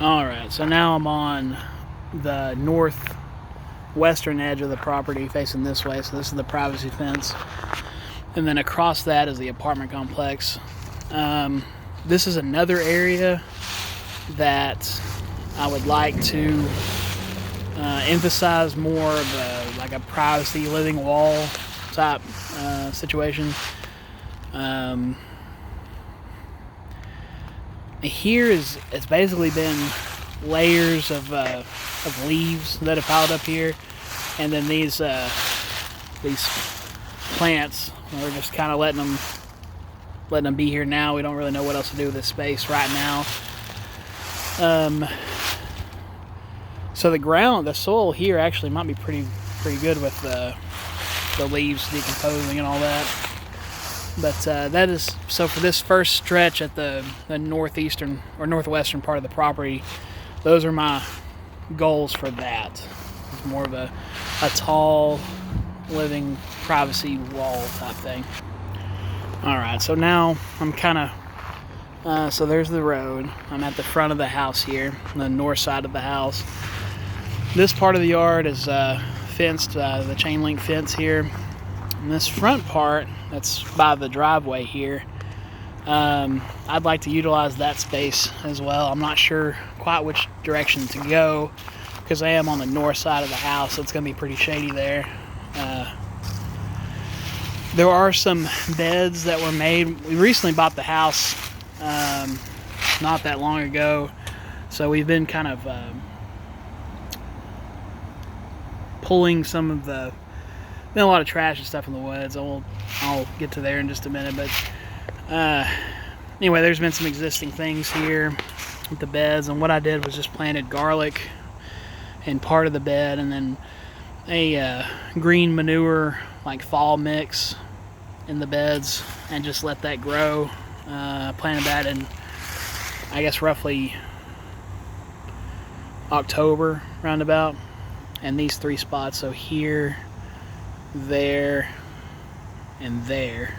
Alright, so now I'm on the northwestern edge of the property facing this way. So this is the privacy fence. And then across that is the apartment complex. This is another area that I would like to emphasize more of like a privacy living wall type situation. Here it's basically been layers of leaves that have piled up here, and then these plants, we're just kind of letting them be here now. We don't really know what else to do with this space right now. So the soil here actually might be pretty good with the leaves decomposing and all that. But that is, so for this first stretch at the northeastern or northwestern part of the property, those are my goals for that. It's more of a tall living privacy wall type thing. Alright, so now I'm kind of, so there's the road. I'm at the front of the house here, the north side of the house. This part of the yard is fenced, the chain link fence here. And this front part that's by the driveway here, I'd like to utilize that space as well. I'm not sure quite which direction to go because I am on the north side of the house, so it's going to be pretty shady there. There are some beds that were made. We recently bought the house not that long ago, so we've been kind of pulling some of the, been a lot of trash and stuff in the woods. I'll get to there in just a minute, but anyway, there's been some existing things here with the beds, and what I did was just planted garlic in part of the bed, and then a green manure like fall mix in the beds, and just let that grow. Planted that in, I guess, roughly October roundabout, and these three spots, so here, there, and there.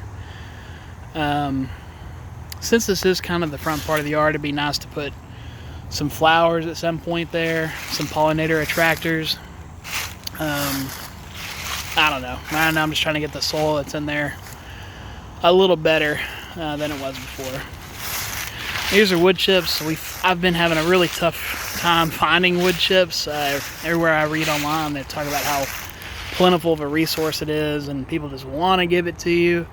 Since this is kind of the front part of the yard, it'd be nice to put some flowers at some point there, some pollinator attractors. I don't know. Right now I'm just trying to get the soil that's in there a little better than it was before. These are wood chips. I've been having a really tough time finding wood chips. Everywhere I read online, they talk about how plentiful of a resource it is, and people just want to give it to you.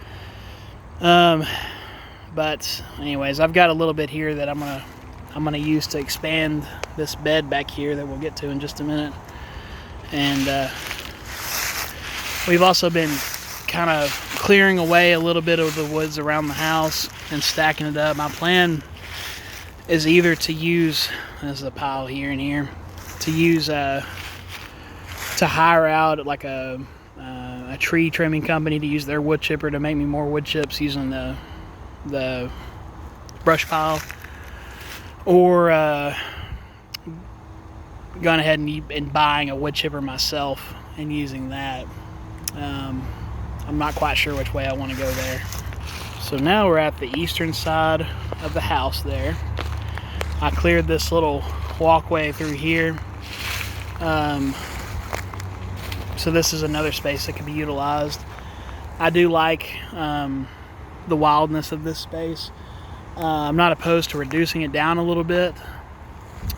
But anyways, I've got a little bit here that I'm gonna use to expand this bed back here that we'll get to in just a minute. And we've also been kind of clearing away a little bit of the woods around the house and stacking it up. My plan is either to use, there's a pile here and here, to use to hire out like a tree trimming company to use their wood chipper to make me more wood chips using the brush pile, or gone ahead and buying a wood chipper myself and using that. I'm not quite sure which way I want to go there. So now we're at the eastern side of the house there. I cleared this little walkway through here. So this is another space that can be utilized. I do like the wildness of this space. I'm not opposed to reducing it down a little bit,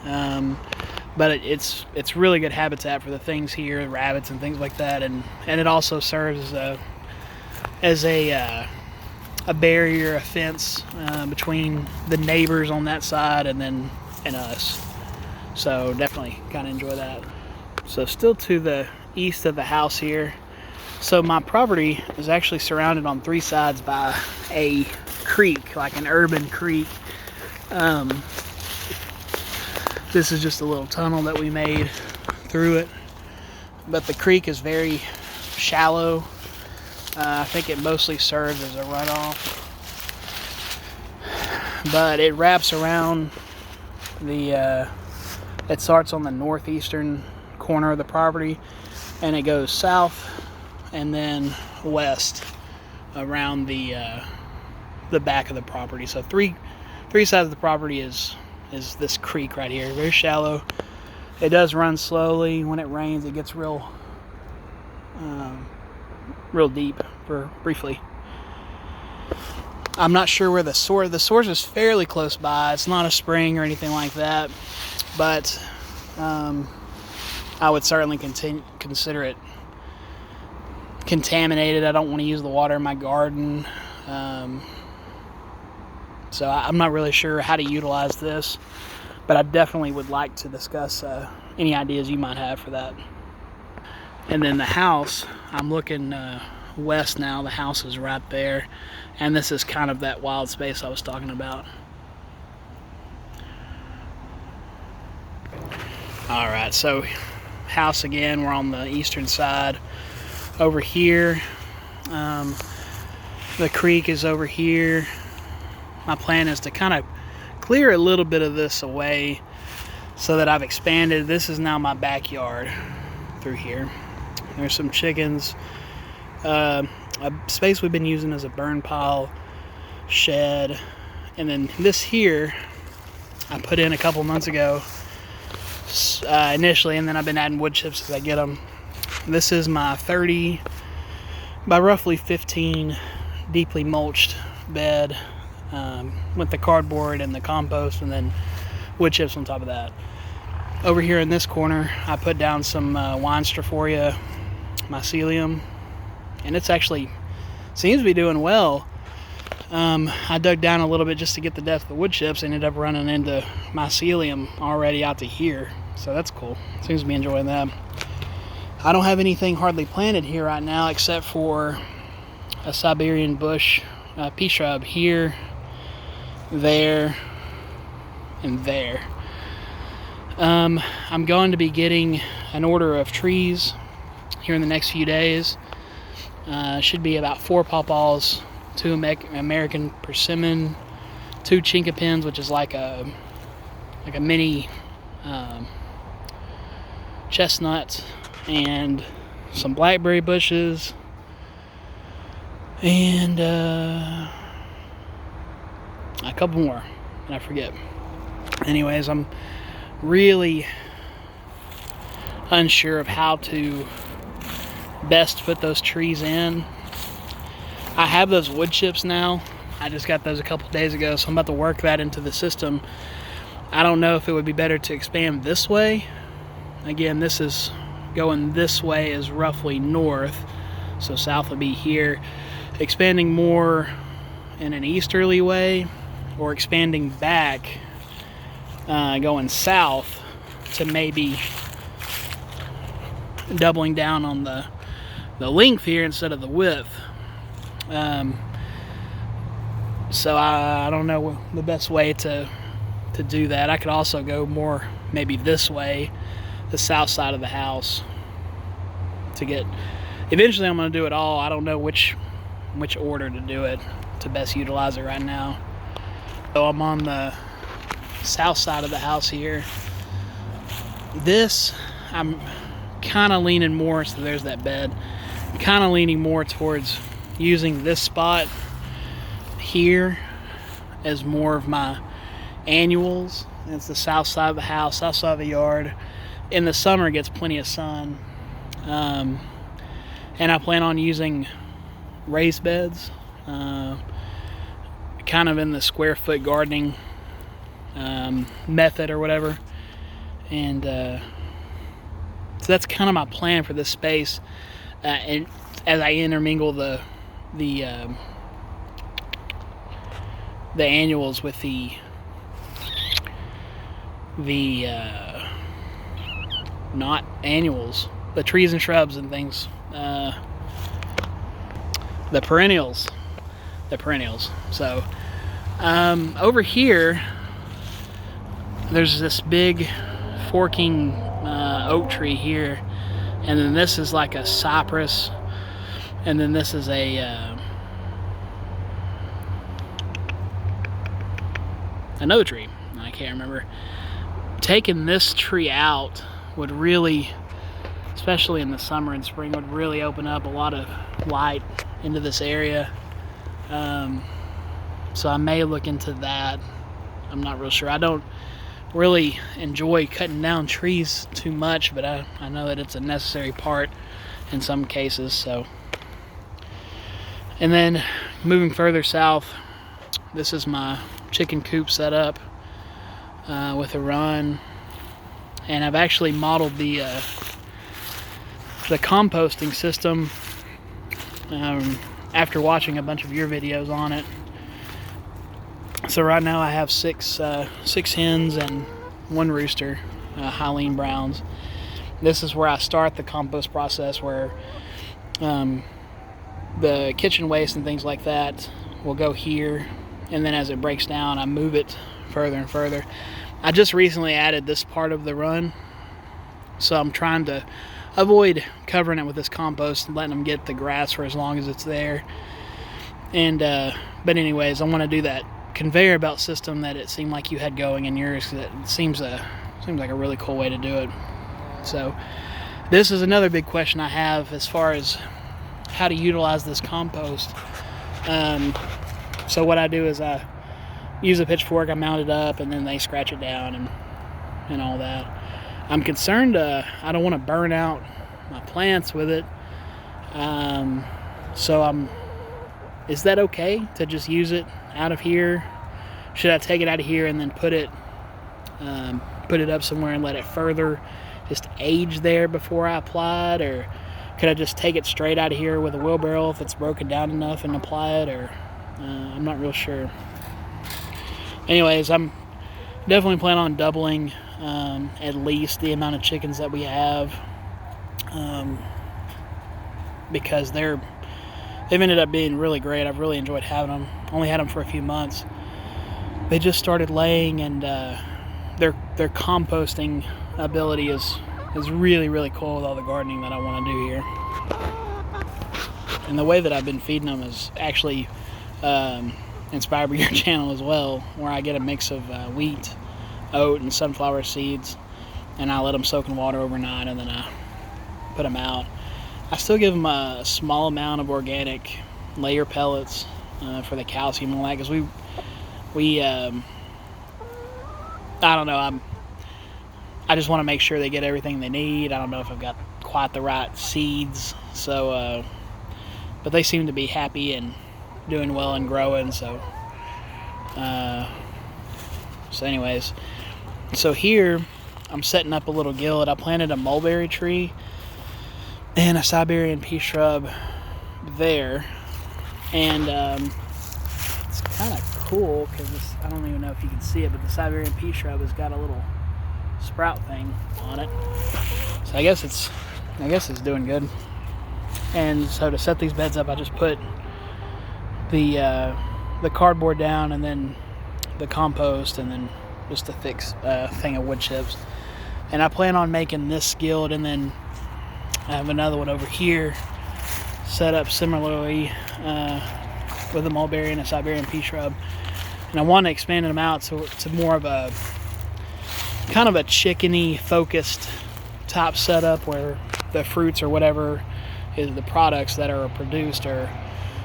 but it's really good habitat for the things here, rabbits and things like that, and it also serves as a barrier, a fence between the neighbors on that side and us. So definitely kind of enjoy that. So still to the east of the house here. So my property is actually surrounded on three sides by a creek, like an urban creek. This is just a little tunnel that we made through it, but the creek is very shallow. I think it mostly serves as a runoff, but it wraps around it starts on the northeastern corner of the property, and it goes south and then west around the back of the property. So three sides of the property is is this creek right here. Very shallow. It does run slowly. When it rains, it gets real deep for briefly. I'm not sure where the source is fairly close by. It's not a spring or anything like that, but I would certainly consider it contaminated. I don't want to use the water in my garden. So I'm not really sure how to utilize this, but I definitely would like to discuss any ideas you might have for that. And then the house, I'm looking west now. The house is right there, and this is kind of that wild space I was talking about. All right, so house again, we're on the eastern side. Over here, the creek is over here. My plan is to kind of clear a little bit of this away so that I've expanded. This is now my backyard through here. There's some chickens. A space we've been using as a burn pile shed. And then this here, I put in a couple months ago initially, and then I've been adding wood chips as I get them. This is my 30 by roughly 15 deeply mulched bed with the cardboard and the compost, and then wood chips on top of that. Over here in this corner, I put down some Weinstrophoria mycelium, and it's actually seems to be doing well. I dug down a little bit just to get the depth of the wood chips, ended up running into mycelium already out to here, so that's cool. Seems to be enjoying that. I don't have anything hardly planted here right now except for a Siberian bush pea shrub here, there, and there. I'm going to be getting an order of trees here in the next few days. Should be about 4 pawpaws, 2 American persimmon, 2 chinkapins, which is like a mini chestnut, and some blackberry bushes, and a couple more, and I forget. Anyways, I'm really unsure of how to best put those trees in. I have those wood chips now. I just got those a couple days ago, so I'm about to work that into the system. I don't know if it would be better to expand this way. Again, this is going this way is roughly north, so south would be here. Expanding more in an easterly way, or expanding back, going south to maybe doubling down on the length here instead of the width. So I don't know the best way to do that. I could also go more maybe this way, the south side of the house, to get. Eventually I'm going to do it all. I don't know which order to do it to best utilize it right now. So I'm on the south side of the house here. This, I'm kind of leaning more, so there's that bed. I'm kind of leaning more towards using this spot here as more of my annuals. It's the south side of the house, south side of the yard. In the summer, it gets plenty of sun. And I plan on using raised beds, kind of in the square foot gardening method or whatever. And so that's kind of my plan for this space. And as I intermingle the annuals with the not annuals, the trees and shrubs and things, the perennials. So over here there's this big forking oak tree here, and then this is like a cypress, and then this is another tree. I can't remember. Taking this tree out would really, especially in the summer and spring, would really open up a lot of light into this area. So I may look into that. I'm not real sure. I don't really enjoy cutting down trees too much, but I know that it's a necessary part in some cases. So, and then moving further south, this is my chicken coop set up with a run, and I've actually modeled the composting system after watching a bunch of your videos on it. So right now I have six hens and 1 rooster, Hyline Browns. This is where I start the compost process, where the kitchen waste and things like that will go here, and then as it breaks down, I move it further and further. I just recently added this part of the run, so I'm trying to avoid covering it with this compost and letting them get the grass for as long as it's there. And but anyways, I want to do that conveyor belt system that it seemed like you had going in yours. That seems like a really cool way to do it. So this is another big question I have as far as how to utilize this compost. So what I do is I use a pitchfork, I mount it up, and then they scratch it down and all that. I'm concerned I don't want to burn out my plants with it. So is that okay to just use it out of here? Should I take it out of here and then put it up somewhere and let it further just age there before I apply it? Or could I just take it straight out of here with a wheelbarrow if it's broken down enough and apply it? Or I'm not real sure. Anyways, I'm definitely planning on doubling at least the amount of chickens that we have, because they've ended up being really great. I've really enjoyed having them. Only had them for a few months. They just started laying, and their composting ability is really, really cool with all the gardening that I want to do here. And the way that I've been feeding them is actually inspired by your channel as well, where I get a mix of wheat, oat, and sunflower seeds, and I let them soak in water overnight, and then I put them out. I still give them a small amount of organic layer pellets for the calcium and all that, because we I don't know, I just want to make sure they get everything they need. I don't know if I've got quite the right seeds, so but they seem to be happy and doing well and growing. So anyways, so here I'm setting up a little guild. I planted a mulberry tree and a Siberian pea shrub there, and it's kind of cool because I don't even know if you can see it, but the Siberian pea shrub has got a little sprout thing on it. So I guess it's doing good. And so to set these beds up, I just put the cardboard down, and then the compost, and then just a thick thing of wood chips. And I plan on making this skilled, and then I have another one over here set up similarly with a mulberry and a Siberian pea shrub. And I want to expand them out to more of a kind of a chickeny focused type setup, where the fruits or whatever is the products that are produced or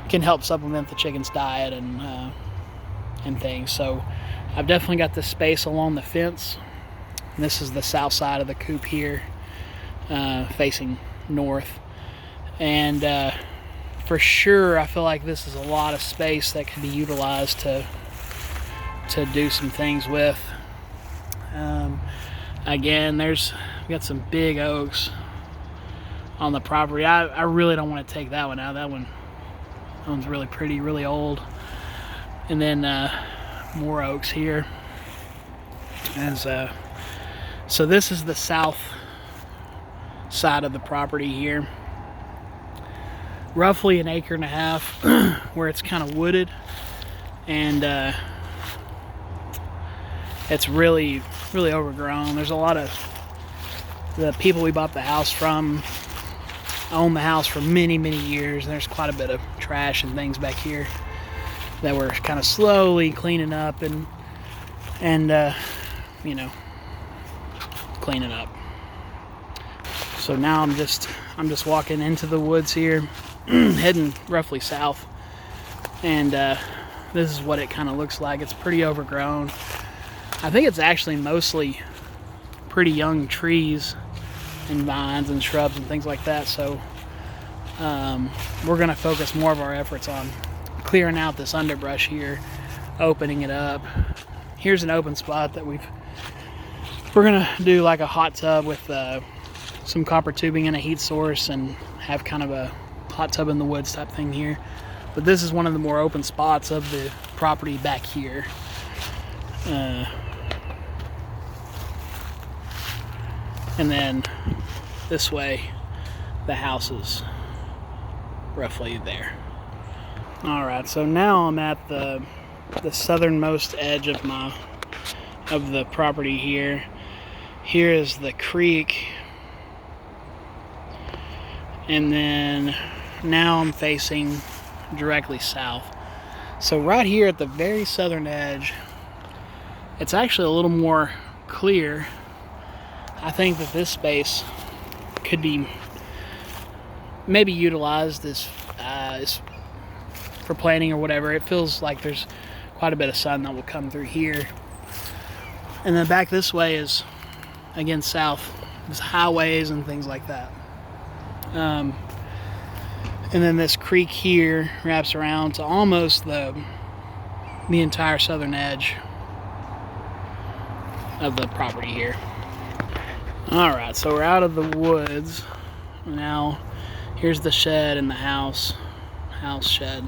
can help supplement the chicken's diet and things. So I've definitely got this space along the fence. And this is the south side of the coop here, facing north. And for sure, I feel like this is a lot of space that can be utilized to do some things with. Again, we got some big oaks on the property. I really don't want to take that one out. That one's really pretty, really old. And then more oaks here. So this is the south side of the property here. Roughly 1.5 acres where it's kind of wooded, and it's really, really overgrown. There's a lot of the people we bought the house from owned the house for many, many years, and there's quite a bit of trash and things back here that we're kind of slowly cleaning up and you know, cleaning up. So now I'm just walking into the woods here, heading roughly south, and this is what it kind of looks like. It's pretty overgrown. I think it's actually mostly pretty young trees and vines and shrubs and things like that. So we're going to focus more of our efforts on clearing out this underbrush here, opening it up. Here's an open spot that we're going to do like a hot tub with some copper tubing and a heat source, and have kind of a hot tub in the woods type thing here. But this is one of the more open spots of the property back here. And then this way, the house is roughly there. All right, so now I'm at the southernmost edge of the property here. Here is the creek, and then now I'm facing directly south. So right here at the very southern edge, it's actually a little more clear. I think that this space could be maybe utilized as for planting or whatever. It feels like there's quite a bit of sun that will come through here. And then back this way is, again, south. There's highways and things like that. And then this creek here wraps around to almost the entire southern edge of the property here. All right, so we're out of the woods. Now, here's the shed and the house shed.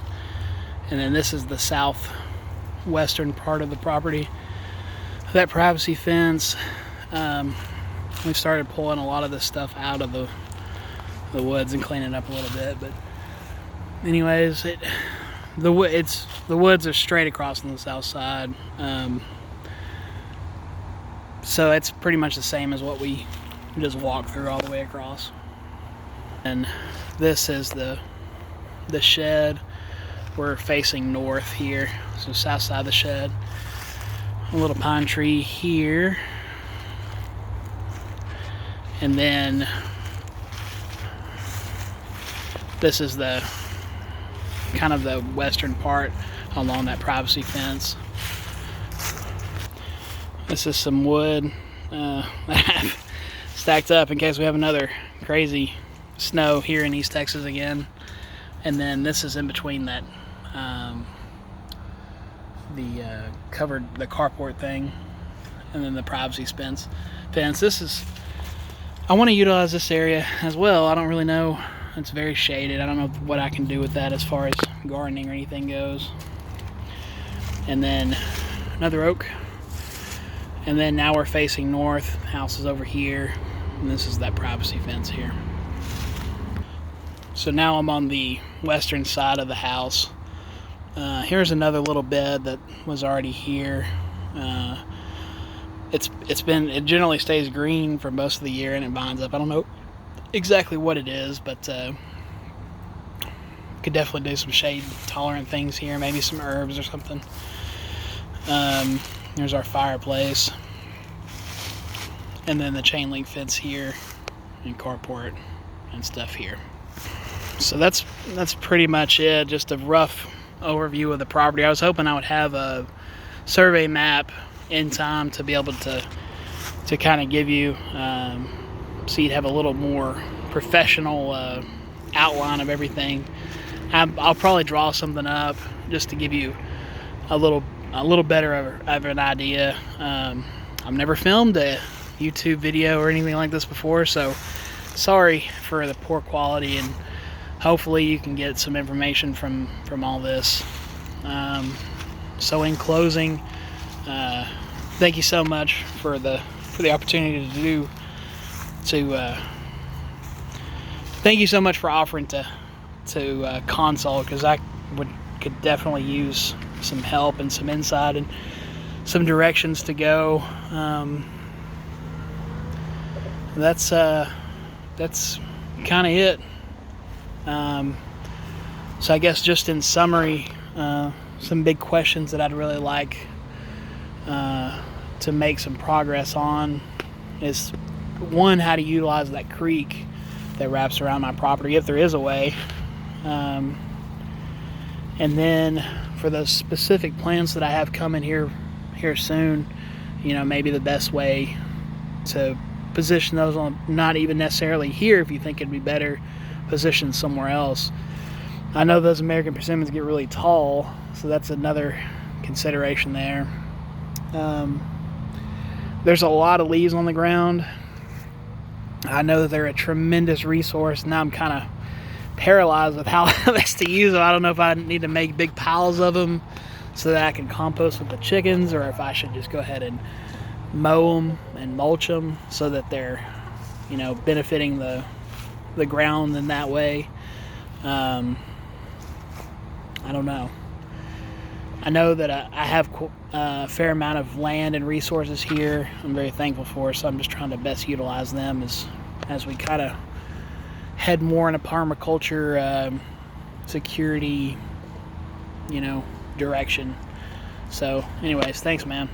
And then this is the southwestern part of the property. That privacy fence, we've started pulling a lot of this stuff out of the woods and cleaning it up a little bit. But anyways, the woods are straight across on the south side. So it's pretty much the same as what we just walked through all the way across. And this is the shed. We're facing north here, so south side of the shed. A little pine tree here. And then this is the kind of the western part along that privacy fence. This is some wood that I have stacked up in case we have another crazy snow here in East Texas again. And then this is in between that, the carport thing, and then the privacy fence. I want to utilize this area as well. I don't really know. It's very shaded. I don't know what I can do with that as far as gardening or anything goes. And then another oak. And then now we're facing north. House is over here, and this is that privacy fence here. So now I'm on the western side of the house. Here's another little bed that was already here. It generally stays green for most of the year, and it vines up. I don't know exactly what it is, but could definitely do some shade tolerant things here, maybe some herbs or something. There's our fireplace, and then the chain link fence here, and carport and stuff here. So that's pretty much it. Just a rough overview of the property. I was hoping I would have a survey map in time to be able to kind of give you, so you'd have a little more professional outline of everything. I'll probably draw something up just to give you a little better of an idea. I've never filmed a YouTube video or anything like this before, so sorry for the poor quality, and hopefully you can get some information from all this. So in closing, thank you so much for the opportunity thank you so much for offering to consult, because I could definitely use some help and some insight and some directions to go. That's kind of it. So I guess just in summary, some big questions that I'd really like to make some progress on is, one, how to utilize that creek that wraps around my property, if there is a way. And then for those specific plans that I have coming here soon, maybe the best way to position those on, not even necessarily here if you think it'd be better positioned somewhere else. I know those American persimmons get really tall, so that's another consideration there. There's a lot of leaves on the ground. I know that they're a tremendous resource. Now I'm kind of paralyzed with how best to use them. I don't know if I need to make big piles of them so that I can compost with the chickens, or if I should just go ahead and mow them and mulch them so that they're, benefiting the ground in that way. I don't know. I know that I have a fair amount of land and resources here I'm very thankful for, so I'm just trying to best utilize them as we kind of head more in a permaculture security direction. So anyways, thanks, man.